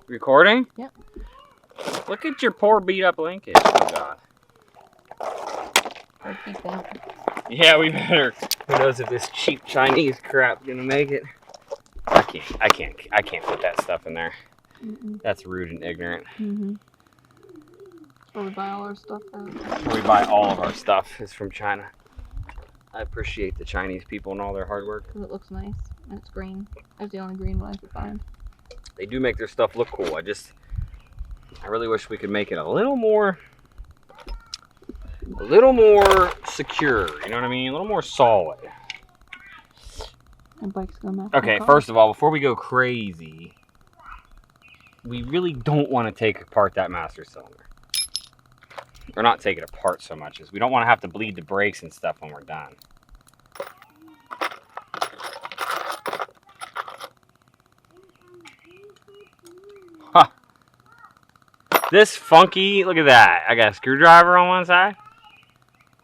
Recording? Yep. Look at your poor beat up linkage. Oh god. Or keep that. Yeah, we better. Who knows if this cheap Chinese crap gonna make it? I can't put that stuff in there. That's rude and ignorant. Where we buy all our stuff at. We buy all of our stuff is from China. I appreciate the Chinese people and all their hard work. Because it looks nice and it's green. That's the only green one I could find. They do make their stuff look cool. I really wish we could make it a little more secure. You know what I mean? A little more solid. And bike's gonna match. Okay, first of all, before we go crazy, we really don't want to take apart that master cylinder. Or not take it apart so much as we don't want to have to bleed the brakes and stuff when we're done. Huh. This funky, look at that. I got a screwdriver on one side.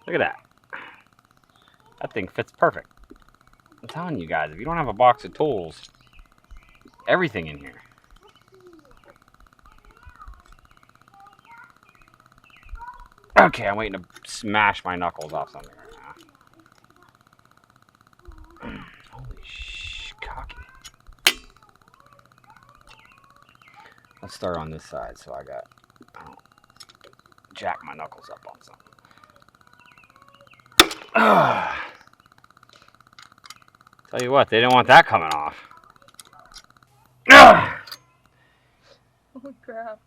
Look at that. That thing fits perfect. I'm telling you guys, if you don't have a box of tools, everything in here. Okay, I'm waiting to smash my knuckles off something right now. Holy cocky. Let's start on this side so I don't jack my knuckles up on something. Tell you what, they didn't want that coming off. Holy crap.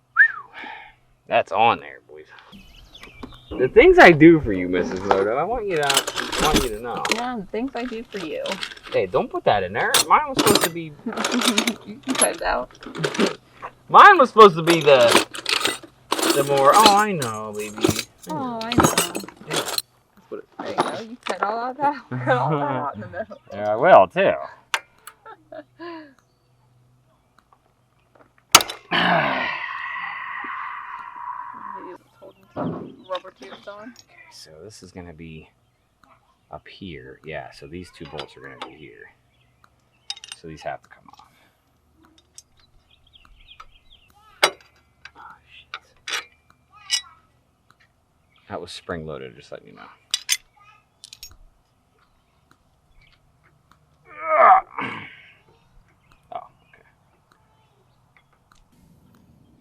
That's on there, boys. The things I do for you, Mrs. Moto, I want you to know. Yeah, the things I do for you. Hey, don't put that in there. Mine was supposed to be. You can cut it out. Mine was supposed to be the more. Oh, I know, baby. Oh, I know. Yeah. There you go. You cut all of that. Cut all that out in the middle. Yeah, I will too. Holding some rubber tubes on. Okay, so this is gonna be up here. Yeah, so these two bolts are gonna be here. So these have to come off. Oh shit. That was spring loaded, just letting you know. Oh,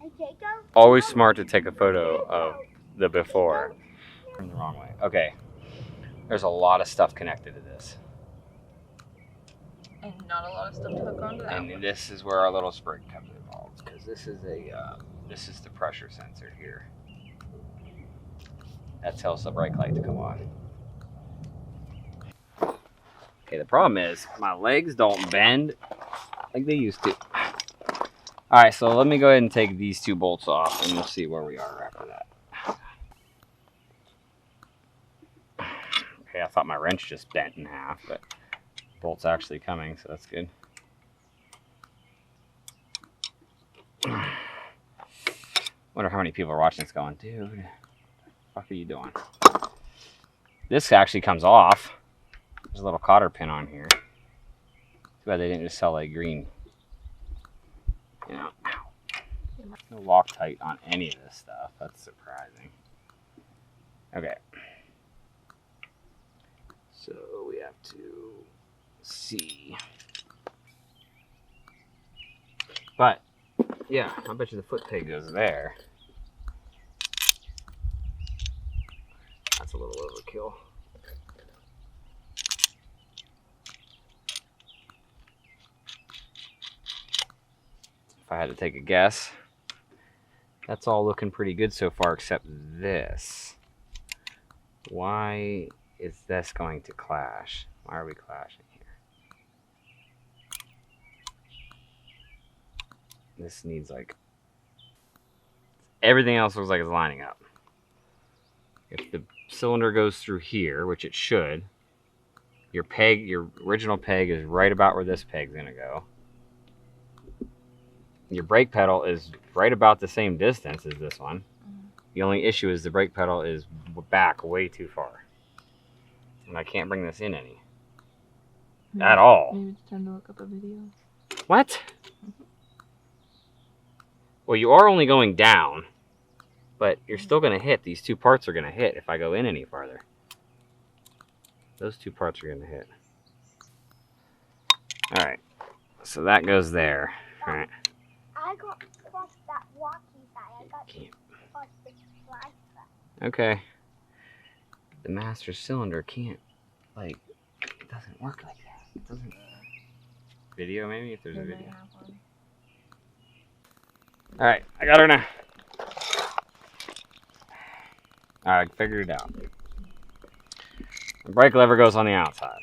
okay. Always smart to take a photo of the before. Turn the wrong way. Okay. There's a lot of stuff connected to this. And not a lot of stuff to hook onto that. And this is where our little spring comes involved, because this is the pressure sensor here. That tells the brake light to come on. Okay, the problem is my legs don't bend like they used to. All right, so let me go ahead and take these two bolts off, and we'll see where we are after that. Okay, I thought my wrench just bent in half, but the bolt's actually coming, so that's good. Wonder how many people are watching this going, dude, what the fuck are you doing? This actually comes off. There's a little cotter pin on here. Too bad they didn't just sell a green. You know, no Loctite on any of this stuff. That's surprising. Okay. So we have to see. But, yeah, I bet you the foot peg goes there. That's a little overkill. If I had to take a guess, that's all looking pretty good so far except this. Why is this going to clash? Why are we clashing here? This needs like... Everything else looks like it's lining up. If the cylinder goes through here, which it should, your original peg is right about where this peg's gonna go. Your brake pedal is right about the same distance as this one. The only issue is the brake pedal is back way too far. And I can't bring this in any. At all. Maybe it's time to look up a video. What? Well, you are only going down, but you're still going to hit. These two parts are going to hit if I go in any farther. Those two parts are going to hit. All right, so that goes there. All right. I got plus that walking side. I got plus the fly side. Okay. The master cylinder can't, like, it doesn't work like that. It doesn't. Video, maybe, if there's a video. All right, I got her now. All right, I figured it out. The brake lever goes on the outside.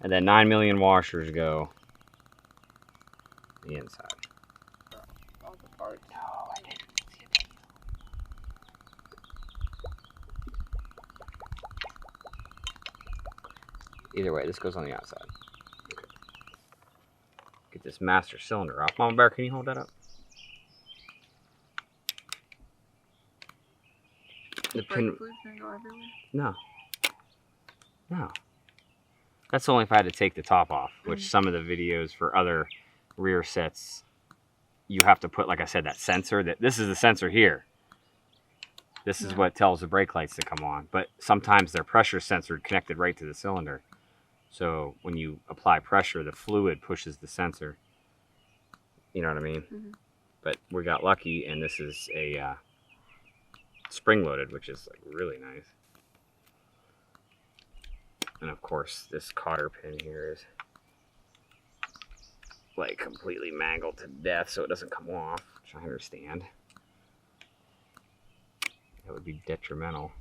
And then 9 million washers go the inside. All the parts. No, I didn't see a video. Either way, this goes on the outside. Okay. Get this master cylinder off. Mama Bear, can you hold that up? The pin. Brake fluid's gonna go everywhere. No. No. That's only if I had to take the top off, which some of the videos for other rear sets, you have to put, like I said, that sensor. This is the sensor here. This is what tells the brake lights to come on. But sometimes they're pressure sensored connected right to the cylinder. So when you apply pressure, the fluid pushes the sensor. You know what I mean? Mm-hmm. But we got lucky, and this is a spring-loaded, which is like really nice. And of course, this cotter pin here is like completely mangled to death, so it doesn't come off, which I understand. That would be detrimental.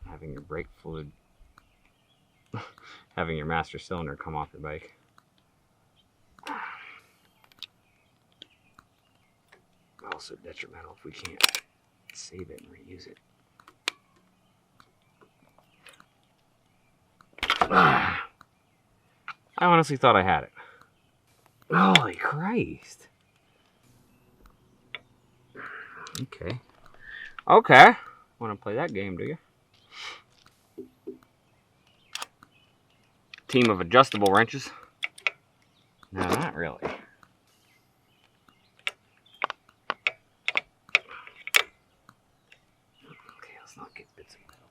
Having your brake fluid, having your master cylinder come off your bike. Also detrimental if we can't save it and reuse it. I honestly thought I had it. Holy Christ. Okay. Okay. Want to play that game, do you? Team of adjustable wrenches? No, not really. Okay, let's not get bits of metal.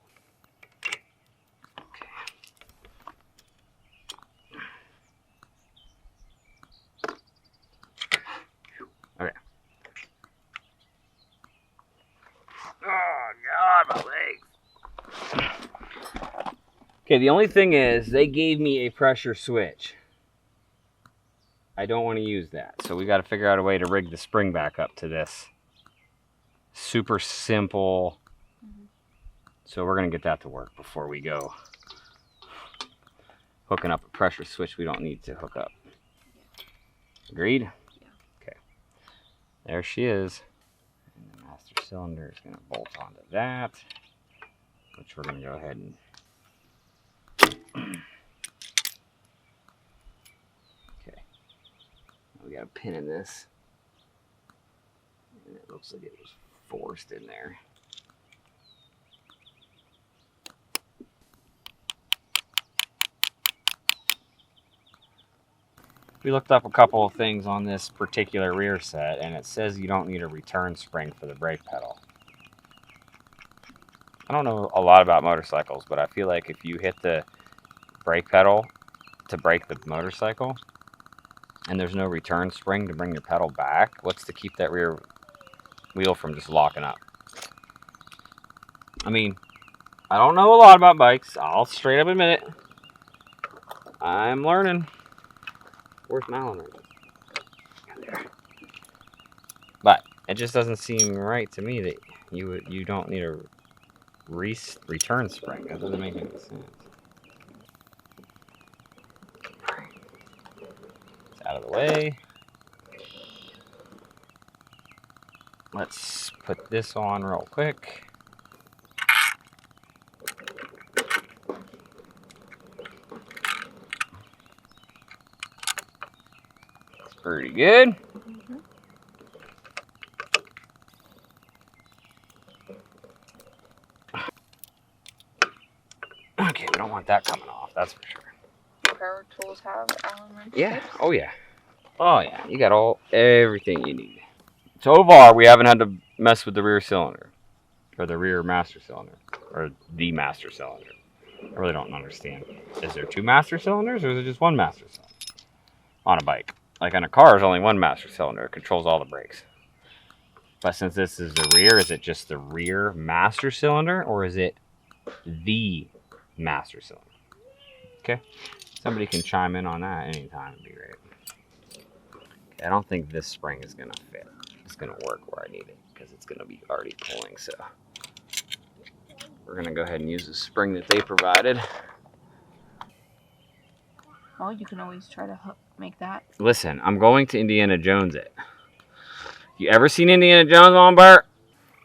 Okay. Okay. Oh, God, my legs. Okay, the only thing is, they gave me a pressure switch. I don't want to use that, so we got to figure out a way to rig the spring back up to this. Super simple. So we're going to get that to work before we go hooking up a pressure switch we don't need to hook up. Agreed? Yeah. Okay. There she is. And the master cylinder is going to bolt onto that, which we're going to go ahead and okay. We got a pin in this. And it looks like it was forced in there. We looked up a couple of things on this particular rear set, and it says you don't need a return spring for the brake pedal. I don't know a lot about motorcycles, but I feel like if you hit the brake pedal to brake the motorcycle, and there's no return spring to bring your pedal back, what's to keep that rear wheel from just locking up? I mean, I don't know a lot about bikes. I'll straight up admit it. I'm learning. Where's Malin? There. But it just doesn't seem right to me that you don't need a return spring. That doesn't make any sense. It's out of the way. Let's put this on real quick. It's pretty good. Okay, we don't want that coming off, that's for sure. Power tools have Allen wrench Yeah, tips? oh yeah. Oh yeah, you got everything you need. So far, we haven't had to mess with the rear cylinder, or the rear master cylinder, or the master cylinder. I really don't understand. Is there 2 master cylinders, or is it just 1 master cylinder on a bike? Like on a car, there's only 1 master cylinder. It controls all the brakes. But since this is the rear, is it just the rear master cylinder, or is it the master cylinder? Okay, somebody can chime in on that anytime. It'd be great. Okay, I don't think this spring is gonna fit. It's gonna work where I need it because it's gonna be already pulling. So we're gonna go ahead and use the spring that they provided. Well, you can always try to make that. Listen, I'm going to Indiana Jones it. You ever seen Indiana Jones on Bart?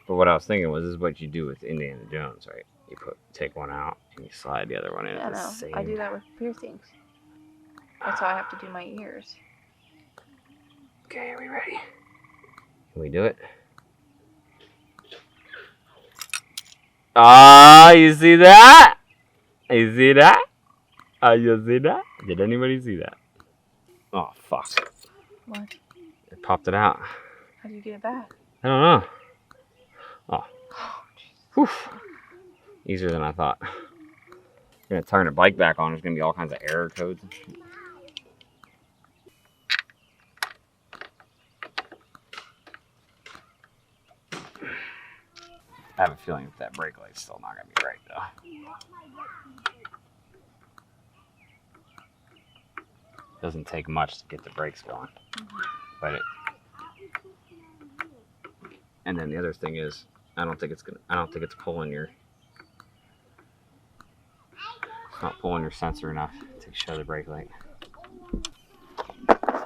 But what I was thinking was, this is what you do with Indiana Jones, right? You take one out and you slide the other one in at the same. I do that with piercings. That's how I have to do my ears. Okay, are we ready? Can we do it? Ah, you see that? You see that? You see that? Did anybody see that? Oh, fuck. What? It popped it out. How do you get it back? I don't know. Oh. Whew. Easier than I thought. I'm going to turn the bike back on. There's going to be all kinds of error codes and shit. I have a feeling that brake light's still not going to be right, though. Doesn't take much to get the brakes going. But and then the other thing is, I don't think it's pulling your, it's not pulling your sensor enough to show the brake light.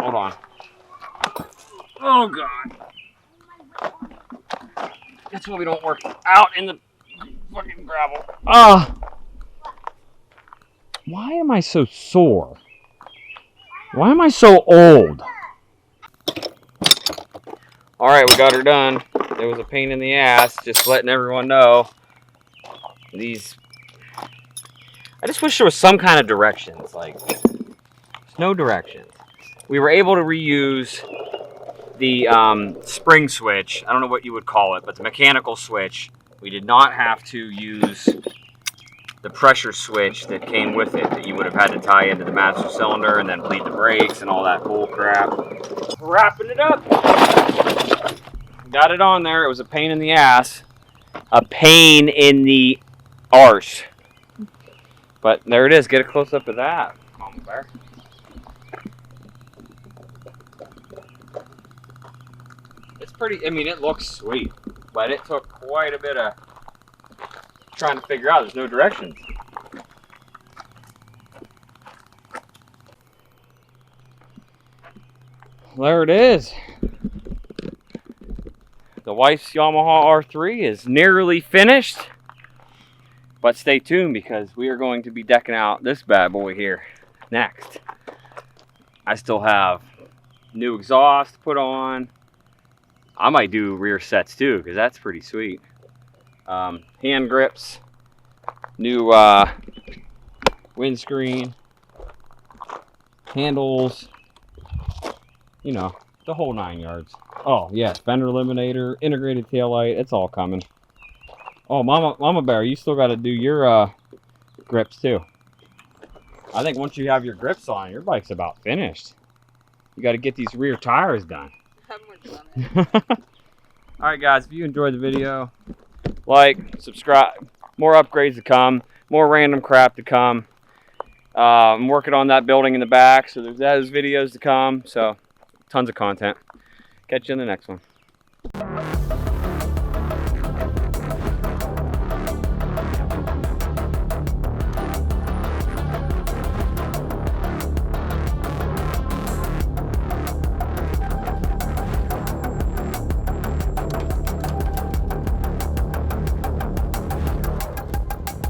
Hold on. Oh God. That's why we don't work out in the fucking gravel. Ah. Why am I so sore? Why am I so old? All right, we got her done. It was a pain in the ass, just letting everyone know. I just wish there was some kind of directions. Like, there's no directions. We were able to reuse the spring switch. I don't know what you would call it, but the mechanical switch. We did not have to use the pressure switch that came with it, that you would have had to tie into the master cylinder and then bleed the brakes and all that bull crap. Wrapping it up. Got it on there. It was a pain in the ass. A pain in the arse. But there it is. Get a close up of that, Mama Bear. It's pretty, I mean, it looks sweet, but it took quite a bit of trying to figure out. There's no directions. There it is. The wife's Yamaha R3 is nearly finished, but stay tuned because we are going to be decking out this bad boy here next. I still have new exhaust to put on. I might do rear sets too because that's pretty sweet. Hand grips, new windscreen, handles, you know, the whole 9 yards. Oh yeah, fender eliminator, integrated taillight, it's all coming. Oh, Mama Bear, you still got to do your grips too. I think once you have your grips on, your bike's about finished. You got to get these rear tires done. Alright guys, if you enjoyed the video, like, subscribe. More upgrades to come. More random crap to come. I'm working on that building in the back, so there's those videos to come. So, tons of content. Catch you in the next one.